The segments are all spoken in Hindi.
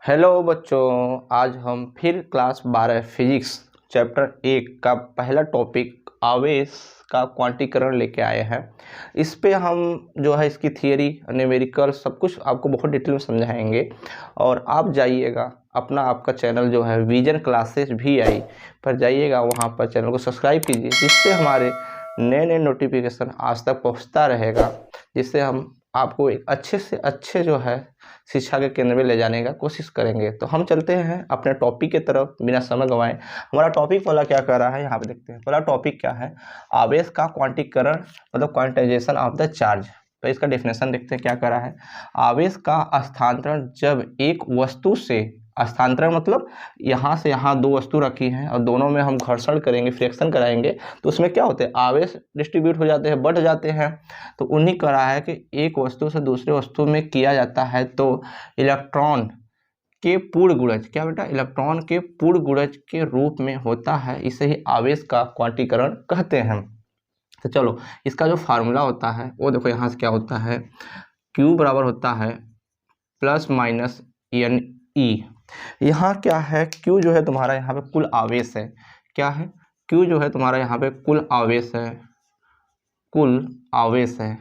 हेलो बच्चों, आज हम फिर क्लास 12 फिजिक्स चैप्टर 1 का पहला टॉपिक आवेश का क्वांटीकरण लेके आए हैं। इस पे हम जो है इसकी थियरी, न्यूमेरिकल सब कुछ आपको बहुत डिटेल में समझाएंगे। और आप जाइएगा आपका चैनल जो है विजन क्लासेस VI पर जाइएगा, वहाँ पर चैनल को सब्सक्राइब कीजिए, जिससे हमारे नए नए नोटिफिकेशन आज तक पहुँचता रहेगा, जिससे हम आपको एक अच्छे से अच्छे जो है शिक्षा के केंद्र में ले जाने का कोशिश करेंगे। तो हम चलते हैं अपने टॉपिक की तरफ बिना समय गंवाए। हमारा टॉपिक वाला क्या कर रहा है, यहाँ पे देखते हैं। पहला टॉपिक क्या है, आवेश का क्वांटीकरण मतलब क्वांटाइजेशन ऑफ द चार्ज। तो इसका डेफिनेशन देखते हैं क्या कर रहा है। आवेश का स्थानांतरण जब एक वस्तु से, स्थानांतरण मतलब यहाँ से यहाँ दो वस्तु रखी हैं और दोनों में हम घर्षण करेंगे, फ्रिक्शन कराएंगे, तो उसमें क्या होते हैं, आवेश डिस्ट्रीब्यूट हो जाते हैं, बढ़ जाते हैं। तो उन्हीं का रहा है कि एक वस्तु से दूसरे वस्तु में किया जाता है तो इलेक्ट्रॉन के पूर्ण गुणज, क्या बेटा, इलेक्ट्रॉन के पूर्ण गुणज के रूप में होता है। इसे ही आवेश का क्वांटीकरण कहते हैं। तो चलो, इसका जो फार्मूला होता है वो देखो, यहाँ से क्या होता है, Q बराबर होता है प्लस माइनस NE। यहाँ क्या है, Q जो है तुम्हारा यहाँ पे कुल आवेश है। क्या है, Q जो है तुम्हारा यहाँ पे कुल आवेश है, कुल आवेश है,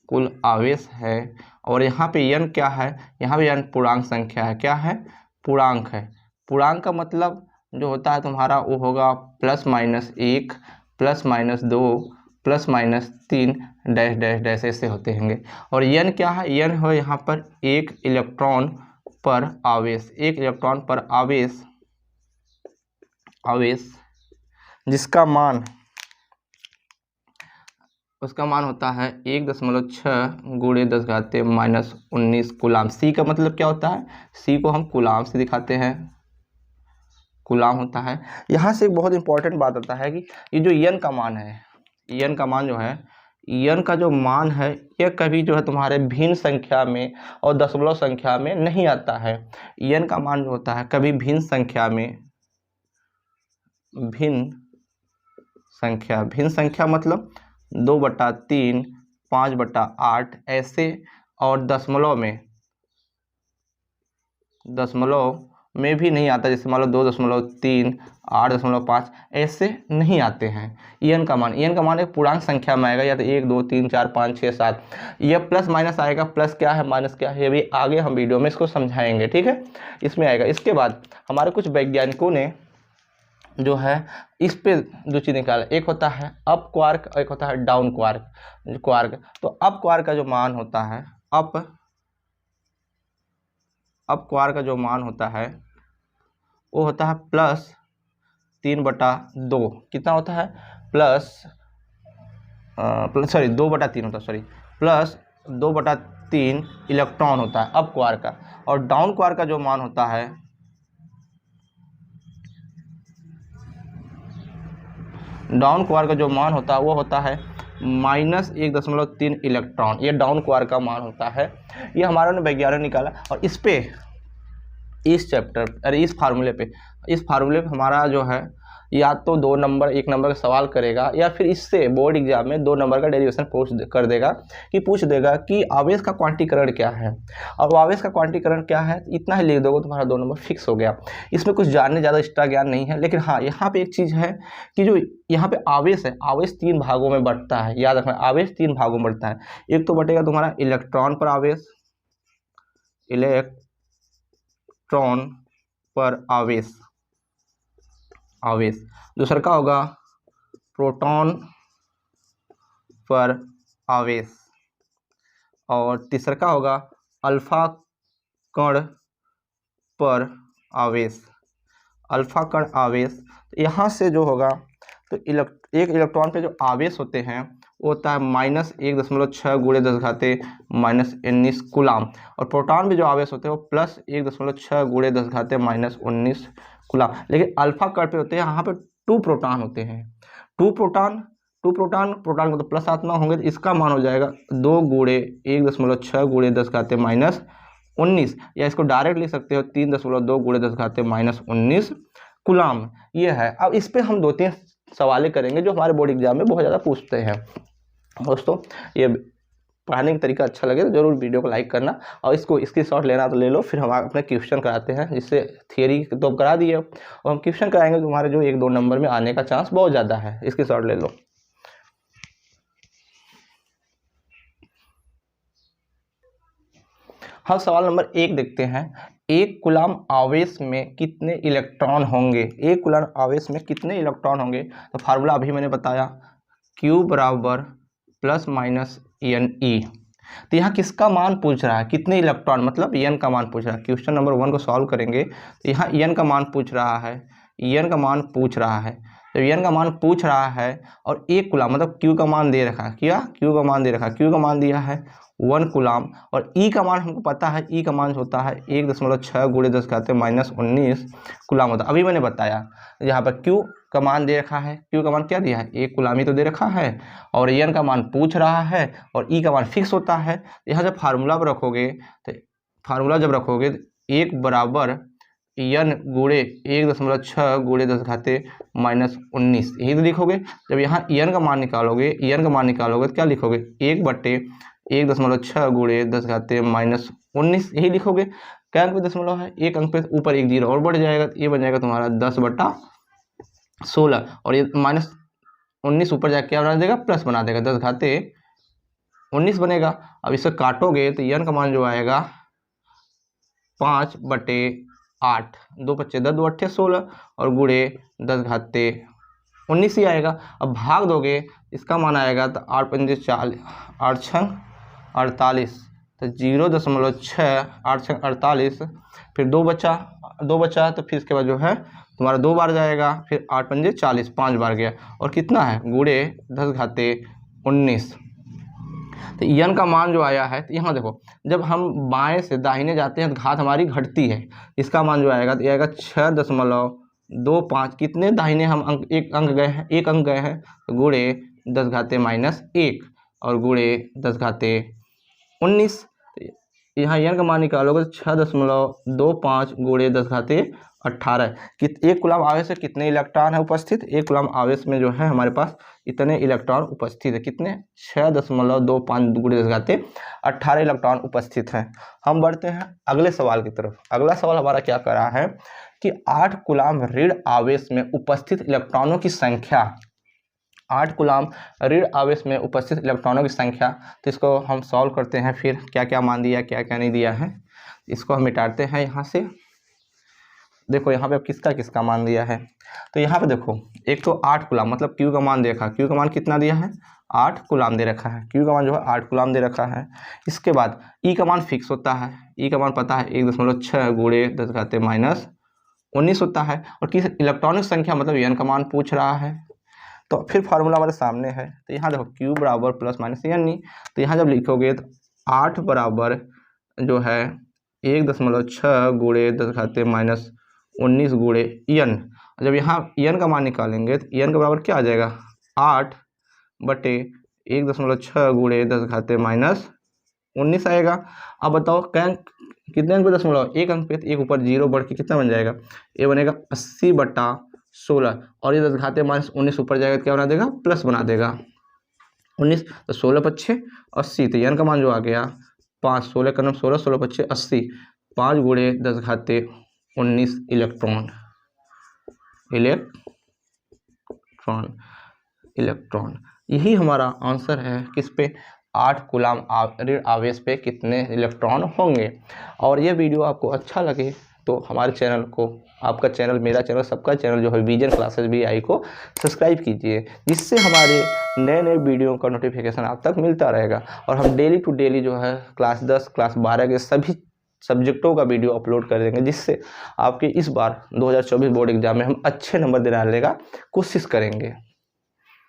कुल आवेश है। और यहाँ पे N क्या है, यहाँ पे N पूर्णांक संख्या है। क्या है, पूर्णांक है। पूर्णांक का मतलब जो होता है तुम्हारा वो होगा +-1, +-2, +-3 डैश डैश डैश ऐसे होते होंगे। और N क्या है, N हो यहाँ पर एक इलेक्ट्रॉन पर आवेश, एक इलेक्ट्रॉन पर आवेश, आवेश जिसका मान, उसका मान होता है 1.6 × 10⁻⁻19 कूलाम। C का मतलब क्या होता है, C को हम कूलाम से दिखाते हैं, कूलाम होता है। यहाँ से एक बहुत इंपॉर्टेंट बात आता है कि ये जो N का मान है, N का मान जो है, N का जो मान है ये कभी जो है तुम्हारे भिन्न संख्या में और दशमलव संख्या में नहीं आता है। N का मान जो होता है कभी भिन्न संख्या में, भिन्न संख्या मतलब 2/3, 5/8 ऐसे, और दशमलव में भी नहीं आता। जैसे मान लो 2.3, 8.5 ऐसे नहीं आते हैं। N का मान एक पूर्णांक संख्या में आएगा, या तो 1, 2, 3, 4, 5, 6, 7। यह प्लस माइनस आएगा, प्लस क्या है माइनस क्या है, ये भी आगे हम वीडियो में इसको समझाएंगे, ठीक है, इसमें आएगा। इसके बाद हमारे कुछ वैज्ञानिकों ने जो है इस पे दो चीज़ निकाला, एक होता है अप क्वार्क और एक होता है डाउन क्वार्क। तो अप क्वार्क का जो मान होता है, अप क्वार्क का जो मान होता है वो होता है +3/2। कितना होता है, 2/3 होता है, +2/3 इलेक्ट्रॉन होता है अप क्वार्क का। और डाउन क्वार्क का जो मान होता है, डाउन क्वार्क का जो मान होता है वो होता है -1.3 इलेक्ट्रॉन। ये डाउन क्वार्क का मान होता है। ये हमारा ने वैज्ञानिक निकाला। और इस पे, इस फार्मूले पे हमारा जो है या तो 1 नंबर का सवाल करेगा, या फिर इससे बोर्ड एग्जाम में 2 नंबर का डेरिवेशन पूछ देगा कि आवेश का क्वांटीकरण क्या है। अब आवेश का क्वांटीकरण क्या है, इतना ही लिख दोगे तुम्हारा 2 नंबर फिक्स हो गया। इसमें कुछ जानने ज़्यादा एक्स्ट्रा ज्ञान नहीं है। लेकिन हाँ, यहाँ पे एक चीज़ है कि जो यहाँ पे आवेश है, आवेश 3 भागों में बढ़ता है। याद रखना, आवेश 3 भागों में बढ़ता है। एक तो बटेगा तुम्हारा इलेक्ट्रॉन पर आवेश, इलेक्ट्रॉन पर आवेश। दूसरा का होगा प्रोटॉन पर आवेश। और तीसरा का होगा अल्फा कण पर आवेश, अल्फा कण आवेश। तो यहाँ से जो होगा, तो एक इलेक्ट्रॉन पे जो आवेश होते हैं वो होता है -1.6 × 10⁻⁻19 कूलाम। और प्रोटॉन पे जो आवेश होते हैं वो +1.6 × 10⁻⁻19 कूलाम। लेकिन अल्फा कण पे होते हैं, यहाँ पे 2 प्रोटॉन होते हैं। 2 प्रोटॉन मतलब प्लस आत्मा होंगे, तो इसका मान हो जाएगा 2 × 1.6 × 10⁻⁻19, या इसको डायरेक्ट लिख सकते हो 3.2 × 10⁻⁻19 कूलाम। ये है। अब इस पे हम 2-3 सवालें करेंगे जो हमारे बोर्ड एग्जाम में बहुत ज़्यादा पूछते हैं दोस्तों। ये पढ़ाने का तरीका अच्छा लगे तो जरूर वीडियो को लाइक करना, और इसको स्क्रीनशॉट लेना तो ले लो। फिर हम अपने क्वेश्चन कराते हैं, जिससे थियरी तो करा दिए और हम क्वेश्चन कराएंगे, तुम्हारे जो 1-2 नंबर में आने का चांस बहुत ज़्यादा है। स्क्रीनशॉट ले लो। हम सवाल नंबर 1 देखते हैं। एक कूलम आवेश में कितने इलेक्ट्रॉन होंगे? एक कूलम आवेश में कितने इलेक्ट्रॉन होंगे? तो फार्मूला अभी मैंने बताया, Q बराबर प्लस माइनस एन ई। तो यहाँ किसका मान पूछ रहा है? कितने इलेक्ट्रॉन, मतलब एन का मान पूछ रहा है। क्वेश्चन नंबर 1 को सॉल्व करेंगे तो यहाँ एन का मान पूछ रहा है, एन का मान पूछ रहा है। तो एन का मान पूछ रहा है और एक कूलम मतलब Q का मान दे रखा है। क्या? Q का मान दे रखा है। Q का मान दिया है 1 कूलम, और E का मान हमको पता है, E का मान होता है 1.6 × 10⁻⁻19 कूलम होता है। अभी मैंने बताया यहाँ पर Q का मान दे रखा है। Q का मान क्या दिया है? 1 कूलम ही तो दे रखा है, और एन का मान पूछ रहा है, और E का मान फिक्स होता है। यहाँ जब फार्मूला पर रखोगे तो फार्मूला जब रखोगे तो 1 बराबर एन गुणे 1.6 × 10⁻⁻19 यही तो लिखोगे। जब यहाँ एन का मान निकालोगे, एन का मान निकालोगे तो क्या लिखोगे? 1/1.6 × 10⁻⁻19 यही लिखोगे। क्या अंक पे दशमलव है? एक अंक पे ऊपर एक जीरो और बढ़ जाएगा, तो ये बन जाएगा तुम्हारा 10/16, और ये -19 ऊपर जाके क्या बना देगा? प्लस बना देगा, 10⁻19 बनेगा। अब इसे काटोगे तो एन का मान जो आएगा 5/8, 2×5 = 10, 2×8 = 16, और गुणे 10⁻19 ही आएगा। अब भाग दोगे, इसका मान आएगा तो 8×5 = 40, 8×6 = 48, तो 0.6, 8×6 = 48, फिर 2 बचा तो फिर इसके बाद जो है तुम्हारा 2 बार जाएगा, फिर 8×5 = 40, 5 बार गया, और कितना है? गुणे 10⁻19। तो एन का मान जो आया है, तो यहाँ देखो, जब हम बाएं से दाहिने जाते हैं तो घात हमारी घटती है। इसका मान जो आएगा तो आएगा 6.25। कितने दाहिने हम अंक? एक अंक गए हैं, तो गुणे 10⁻−1 और गुणे 10⁻19। यहाँ एन का मान निकालोगे तो 6.25 गुणे 10⁻18। कि एक कूलम आवेश में कितने इलेक्ट्रॉन है उपस्थित? एक कूलम आवेश में जो है हमारे पास इतने इलेक्ट्रॉन उपस्थित है। कितने? 6.25 गुणे 10⁻18 इलेक्ट्रॉन उपस्थित हैं। हम बढ़ते हैं अगले सवाल की तरफ। अगला सवाल हमारा क्या कर रहा है कि 8 कूलम ऋण आवेश में उपस्थित इलेक्ट्रॉनों की संख्या, 8 कूलम ऋण आवेश में उपस्थित इलेक्ट्रॉनों की संख्या। तो इसको हम सॉल्व करते हैं, फिर क्या क्या मान दिया, क्या क्या नहीं दिया है, इसको हम मिटाते हैं यहाँ से। देखो यहाँ पे अब किसका किसका मान दिया है, तो यहाँ पे देखो, एक तो 8 कूलम मतलब Q का मान देखा, Q का मान कितना दिया है? 8 कूलम दे रखा है। Q का मान जो है 8 कूलम दे रखा है। इसके बाद E का मान फिक्स होता है, E का मान पता है 1.6 गुणे 10⁻19 होता है, और किस इलेक्ट्रॉनिक संख्या मतलब n का मान पूछ रहा है। तो फिर फार्मूला हमारे सामने है, तो यहाँ देखो Q बराबर प्लस माइनस एन ई। तो यहाँ जब लिखोगे तो 8 बराबर जो है 1.6 गुणे 10⁻19 गुणे एन। जब यहाँ एन का मान निकालेंगे तो एन के बराबर क्या आ जाएगा? 8/1.6 गुणे 10⁻19 आएगा। अब बताओ कितने अंक पे दशमलव? एक अंक पे, तो एक ऊपर जीरो बढ़ के कितना बन जाएगा? ये बनेगा 80/16, और ये 10⁻19 ऊपर जाएगा तो क्या बना देगा? प्लस बना देगा 19, तो 16×5 = 80। तो एन का मान जो आ गया 5, 16 का 16, 16×5 = 80, 5 गुणे 10⁻19 इलेक्ट्रॉन। यही हमारा आंसर है किस पे? 8 कूलम ऋण आवेश पे कितने इलेक्ट्रॉन होंगे। और ये वीडियो आपको अच्छा लगे तो हमारे चैनल को, आपका चैनल, मेरा चैनल, सबका चैनल जो है विजन क्लासेस BI को सब्सक्राइब कीजिए, जिससे हमारे नए नए वीडियो का नोटिफिकेशन आप तक मिलता रहेगा। और हम डेली टू डेली जो है क्लास 10, क्लास 12 के सभी सब्जेक्टों का वीडियो अपलोड कर देंगे, जिससे आपके इस बार 2024 बोर्ड एग्जाम में हम अच्छे नंबर दिलाने का कोशिश करेंगे।